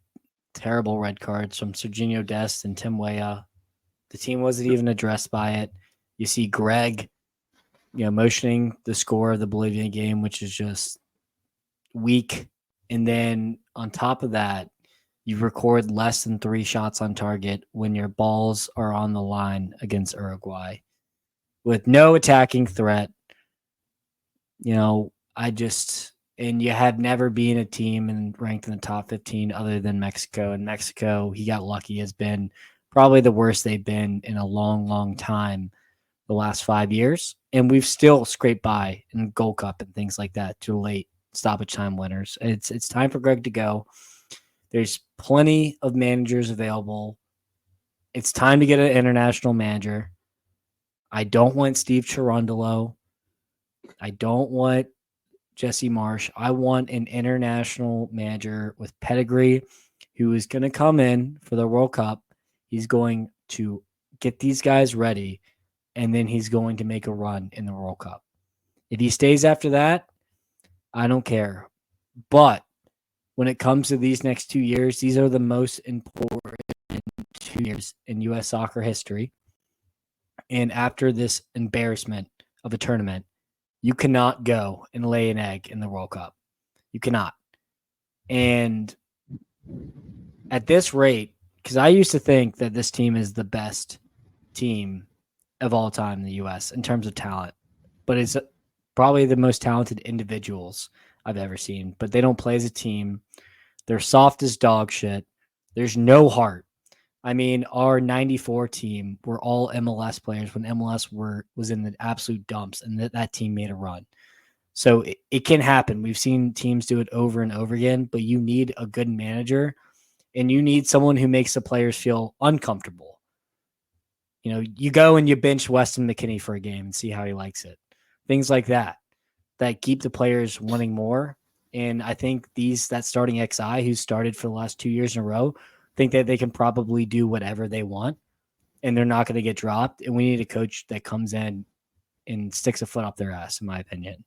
Speaker 1: terrible red cards from Serginho Dest and Tim Weah. The team wasn't even addressed by it. You see Greg, motioning the score of the Bolivian game, which is just weak. And then on top of that, you record less than 3 shots on target when your balls are on the line against Uruguay with no attacking threat. And you had never been a team and ranked in the top 15 other than Mexico. And Mexico, he got lucky, has been probably the worst they've been in a long, long time the last 5 years. And we've still scraped by in Gold Cup and things like that to late stoppage time winners. It's time for Greg to go. There's plenty of managers available. It's time to get an international manager. I don't want Steve Cherundolo. I don't want Jesse Marsh. I want an international manager with pedigree who is going to come in for the World Cup. He's going to get these guys ready, and then he's going to make a run in the World Cup. If he stays after that, I don't care. But when it comes to these next 2 years, these are the most important 2 years in U.S. soccer history. And after this embarrassment of a tournament, you cannot go and lay an egg in the World Cup. You cannot. And at this rate, because I used to think that this team is the best team of all time in the U.S. in terms of talent, but it's probably the most talented individuals I've ever seen. But they don't play as a team. They're soft as dog shit. There's no heart. I mean, our 94 team were all MLS players when MLS was in the absolute dumps, and that team made a run. So it can happen. We've seen teams do it over and over again, but you need a good manager, and you need someone who makes the players feel uncomfortable. You go and you bench Weston McKennie for a game and see how he likes it. Things like that keep the players wanting more. And I think that starting XI, who started for the last 2 years in a row, think that they can probably do whatever they want, and they're not going to get dropped. And we need a coach that comes in and sticks a foot up their ass, in my opinion.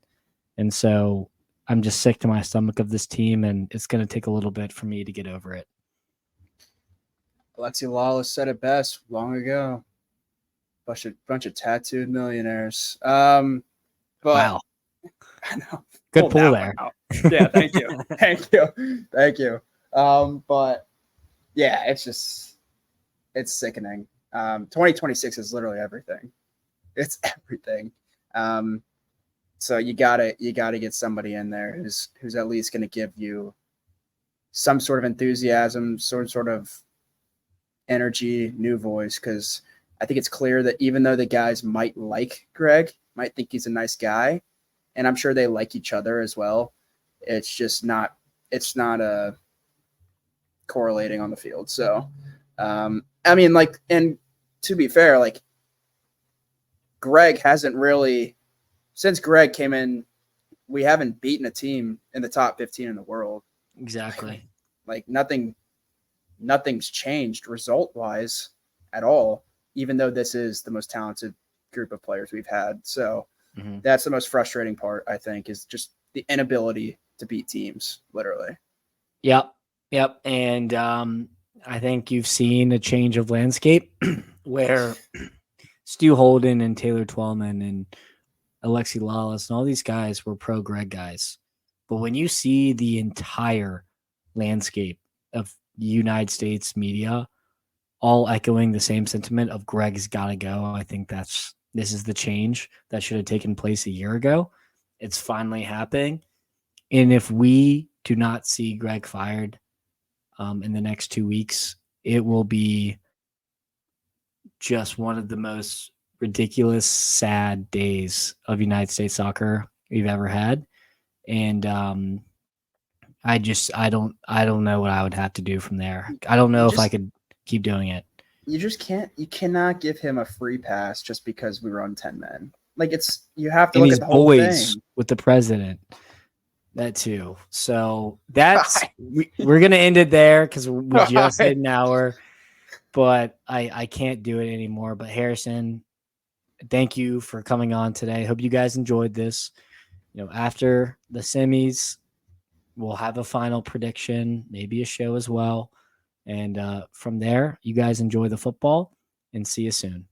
Speaker 1: And so I'm just sick to my stomach of this team, and it's going to take a little bit for me to get over it.
Speaker 2: Alexi Lawless said it best long ago. Bunch of tattooed millionaires. But
Speaker 1: wow.
Speaker 2: I know.
Speaker 1: Good pull there.
Speaker 2: Yeah, thank you. Thank you. But yeah, it's sickening. 2026 is literally everything. It's everything. So you gotta get somebody in there who's at least going to give you some sort of enthusiasm, sort of energy, new voice. Because I think it's clear that even though the guys might like Greg, might think he's a nice guy, and I'm sure they like each other as well, it's just not. It's not correlating on the field. So, I mean, and to be fair, Greg hasn't really, since Greg came in, we haven't beaten a team in the top 15 in the world.
Speaker 1: Exactly.
Speaker 2: Nothing's changed result-wise at all, even though this is the most talented group of players we've had. So that's the most frustrating part, I think, is just the inability to beat teams, literally.
Speaker 1: Yep. And I think you've seen a change of landscape where Stu Holden and Taylor Twellman and Alexi Lawless and all these guys were pro-Greg guys. But when you see the entire landscape of United States media, all echoing the same sentiment of Greg's got to go. I think this is the change that should have taken place a year ago. It's finally happening. And if we do not see Greg fired in the next 2 weeks, it will be just one of the most ridiculous, sad days of United States soccer we've ever had. And I don't know what I would have to do from there. I don't know if I could keep doing it.
Speaker 2: You cannot give him a free pass just because we run 10 men. Like you have to
Speaker 1: and
Speaker 2: look
Speaker 1: he's
Speaker 2: at the whole
Speaker 1: boys
Speaker 2: thing.
Speaker 1: with the president. That too. So that's we're gonna end it there because we just hit an hour, but I can't do it anymore. But Harrison, thank you for coming on today. Hope you guys enjoyed this. After the semis, we'll have a final prediction, maybe a show as well. And from there, you guys enjoy the football and see you soon.